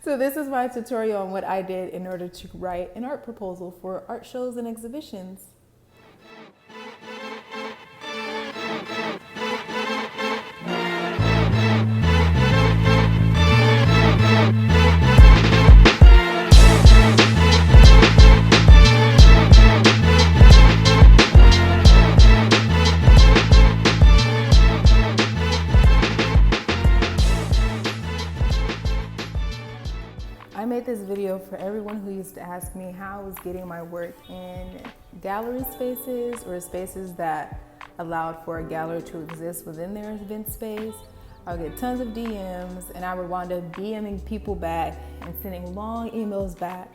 So this is my tutorial on what I did in order to write an art proposal for art shows and exhibitions. I made this video for everyone who used to ask me how I was getting my work in gallery spaces or spaces that allowed for a gallery to exist within their event space. I would get tons of DMs and I would wind up DMing people back and sending long emails back.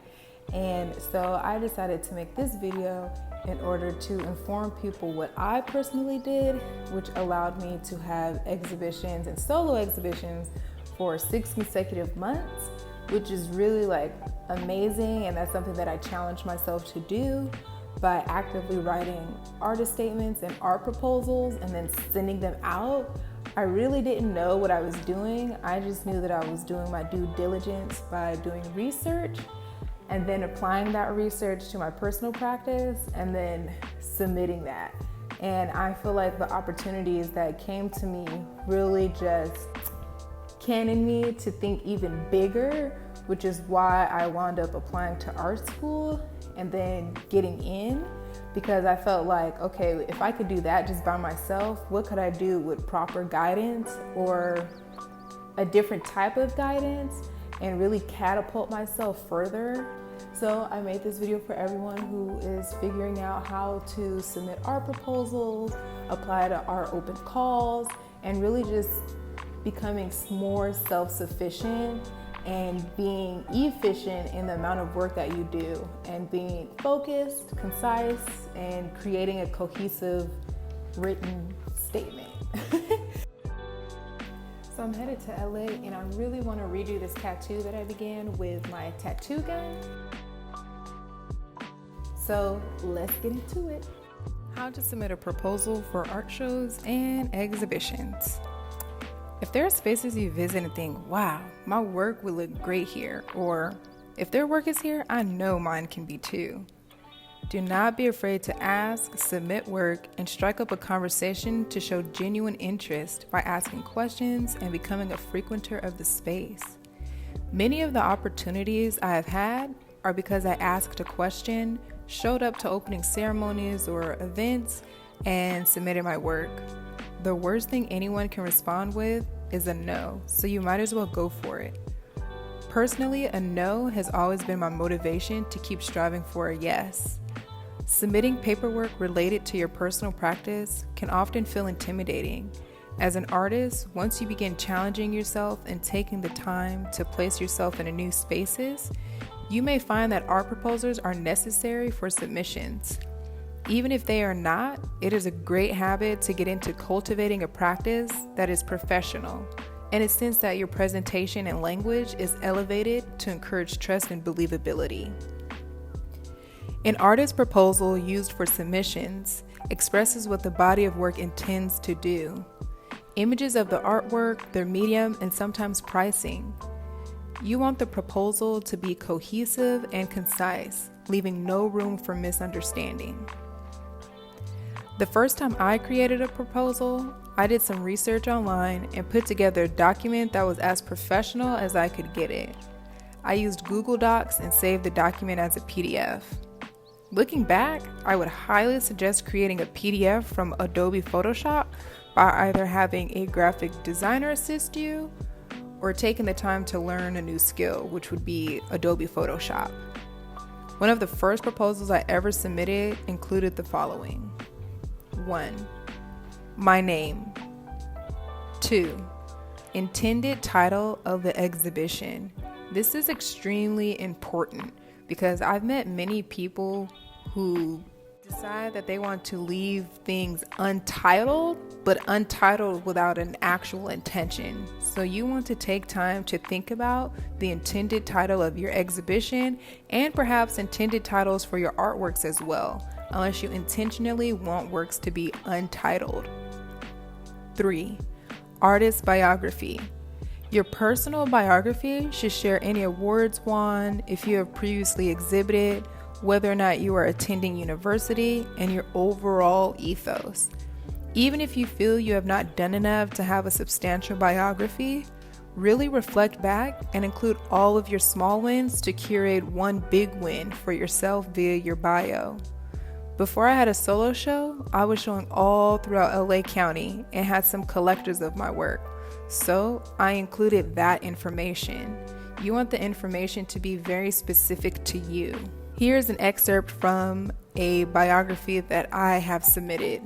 And so I decided to make this video in order to inform people what I personally did, which allowed me to have exhibitions and solo exhibitions for 6 consecutive months, which is really amazing, and that's something that I challenged myself to do by actively writing artist statements and art proposals and then sending them out. I really didn't know what I was doing. I just knew that I was doing my due diligence by doing research and then applying that research to my personal practice and then submitting that. And I feel like the opportunities that came to me really just cannoned me to think even bigger, which is why I wound up applying to art school and then getting in, because I felt like, okay, if I could do that just by myself, what could I do with proper guidance or a different type of guidance and really catapult myself further? So I made this video for everyone who is figuring out how to submit art proposals, apply to art open calls, and really just becoming more self-sufficient and being efficient in the amount of work that you do and being focused, concise, and creating a cohesive written statement. So I'm headed to LA and I really want to redo this tattoo that I began with my tattoo gun. So let's get into it. How to submit a proposal for art shows and exhibitions. If there are spaces you visit and think, wow, my work would look great here, or if their work is here, I know mine can be too. Do not be afraid to ask, submit work, and strike up a conversation to show genuine interest by asking questions and becoming a frequenter of the space. Many of the opportunities I have had are because I asked a question, showed up to opening ceremonies or events, and submitted my work. The worst thing anyone can respond with is a no, so you might as well go for it. Personally, a no has always been my motivation to keep striving for a yes. Submitting paperwork related to your personal practice can often feel intimidating. As an artist, once you begin challenging yourself and taking the time to place yourself in new spaces, you may find that art proposals are necessary for submissions. Even if they are not, it is a great habit to get into cultivating a practice that is professional, in a sense that your presentation and language is elevated to encourage trust and believability. An artist proposal used for submissions expresses what the body of work intends to do. Images of the artwork, their medium, and sometimes pricing. You want the proposal to be cohesive and concise, leaving no room for misunderstanding. The first time I created a proposal, I did some research online and put together a document that was as professional as I could get it. I used Google Docs and saved the document as a PDF. Looking back, I would highly suggest creating a PDF from Adobe Photoshop by either having a graphic designer assist you or taking the time to learn a new skill, which would be Adobe Photoshop. One of the first proposals I ever submitted included the following. 1. My name. 2. Intended title of the exhibition. This is extremely important because I've met many people who decide that they want to leave things untitled, but untitled without an actual intention. So you want to take time to think about the intended title of your exhibition and perhaps intended titles for your artworks as well, unless you intentionally want works to be untitled. 3. Artist biography. Your personal biography should share any awards won, if you have previously exhibited, whether or not you are attending university, and your overall ethos. Even if you feel you have not done enough to have a substantial biography, really reflect back and include all of your small wins to curate one big win for yourself via your bio. Before I had a solo show, I was showing all throughout LA County and had some collectors of my work. So I included that information. You want the information to be very specific to you. Here's an excerpt from a biography that I have submitted.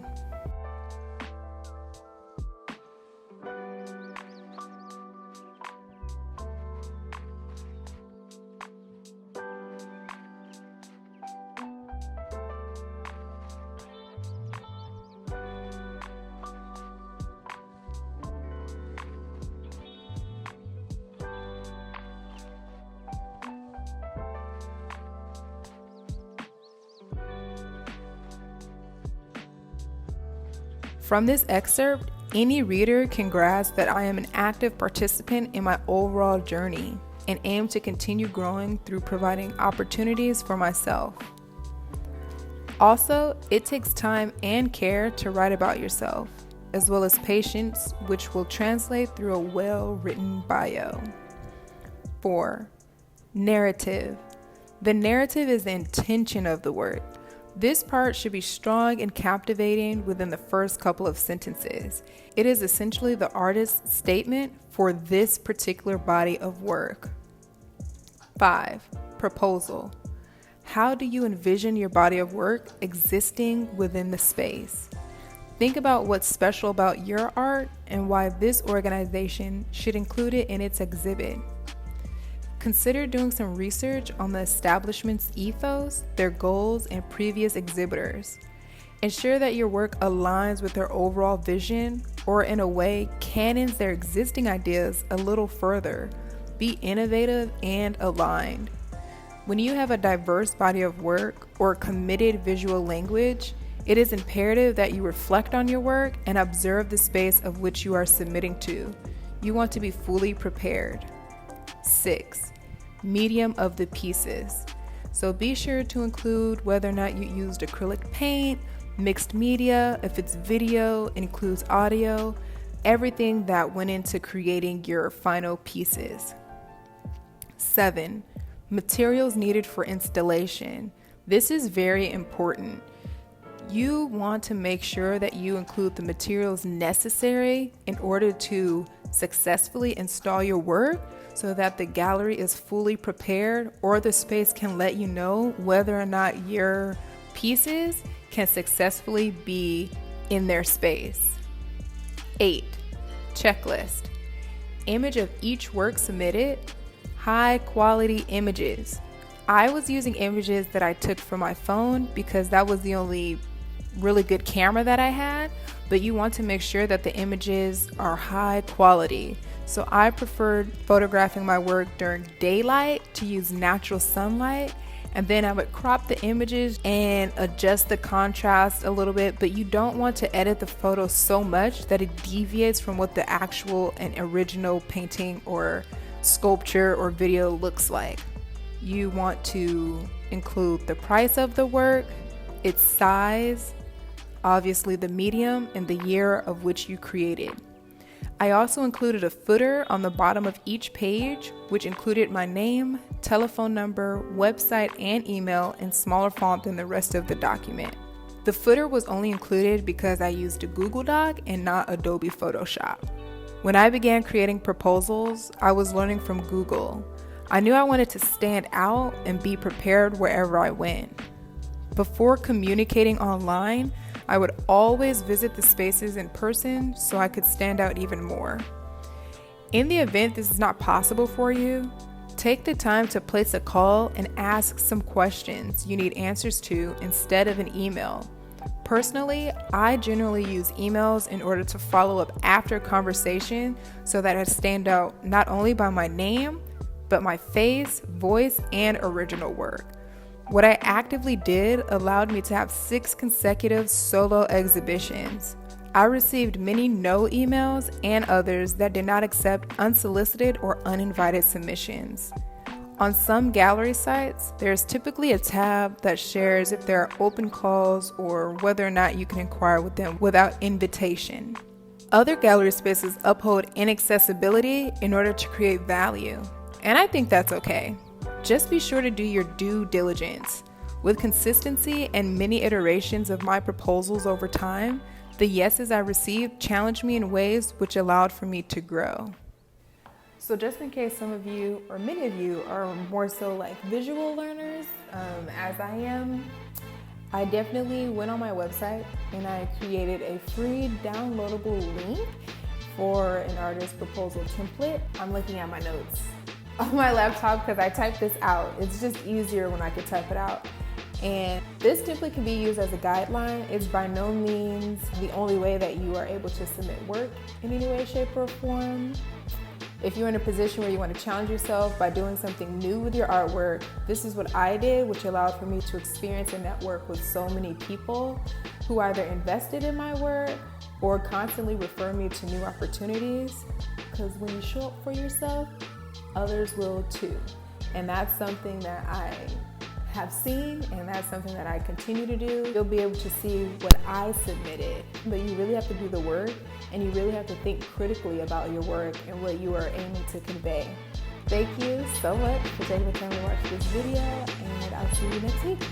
From this excerpt, any reader can grasp that I am an active participant in my overall journey and aim to continue growing through providing opportunities for myself. Also, it takes time and care to write about yourself, as well as patience, which will translate through a well-written bio. 4. Narrative. The narrative is the intention of the work. This part should be strong and captivating within the first couple of sentences. It is essentially the artist's statement for this particular body of work. 5. Proposal. How do you envision your body of work existing within the space? Think about what's special about your art and why this organization should include it in its exhibit. Consider doing some research on the establishment's ethos, their goals, and previous exhibitors. Ensure that your work aligns with their overall vision, or in a way, canons their existing ideas a little further. Be innovative and aligned. When you have a diverse body of work or committed visual language, it is imperative that you reflect on your work and observe the space of which you are submitting to. You want to be fully prepared. 6. Medium of the pieces. So be sure to include whether or not you used acrylic paint, mixed media, if it's video, it includes audio, everything that went into creating your final pieces. 7. Materials needed for installation. This is very important. You want to make sure that you include the materials necessary in order to successfully install your work so that the gallery is fully prepared, or the space can let you know whether or not your pieces can successfully be in their space. 8. Checklist. Image of each work submitted. High quality images. I was using images that I took from my phone because that was the only really good camera that I had, but you want to make sure that the images are high quality. So I preferred photographing my work during daylight to use natural sunlight, and then I would crop the images and adjust the contrast a little bit, but you don't want to edit the photo so much that it deviates from what the actual and original painting or sculpture or video looks like. You want to include the price of the work, its size, obviously the medium, and the year of which you created. I also included a footer on the bottom of each page, which included my name, telephone number, website, and email in smaller font than the rest of the document. The footer was only included because I used a Google Doc and not Adobe Photoshop. When I began creating proposals, I was learning from Google. I knew I wanted to stand out and be prepared wherever I went. Before communicating online, I would always visit the spaces in person so I could stand out even more. In the event this is not possible for you, take the time to place a call and ask some questions you need answers to instead of an email. Personally, I generally use emails in order to follow up after conversation so that I stand out not only by my name, but my face, voice, and original work. What I actively did allowed me to have 6 consecutive solo exhibitions. I received many no emails and others that did not accept unsolicited or uninvited submissions. On some gallery sites, there's typically a tab that shares if there are open calls or whether or not you can inquire with them without invitation. Other gallery spaces uphold inaccessibility in order to create value, and I think that's okay. Just be sure to do your due diligence. With consistency and many iterations of my proposals over time, the yeses I received challenged me in ways which allowed for me to grow. So just in case some of you, or many of you, are more so like visual learners, as I am, I definitely went on my website and I created a free downloadable link for an artist proposal template. I'm looking at my notes on my laptop because I typed this out. It's just easier when I can type it out. And this template can be used as a guideline. It's by no means the only way that you are able to submit work in any way, shape, or form. If you're in a position where you want to challenge yourself by doing something new with your artwork, this is what I did, which allowed for me to experience and network with so many people who either invested in my work or constantly refer me to new opportunities. Because when you show up for yourself, others will too. And that's something that I have seen, and that's something that I continue to do. You'll be able to see what I submitted, but you really have to do the work, and you really have to think critically about your work and what you are aiming to convey. Thank you so much for taking the time to watch this video, and I'll see you next week.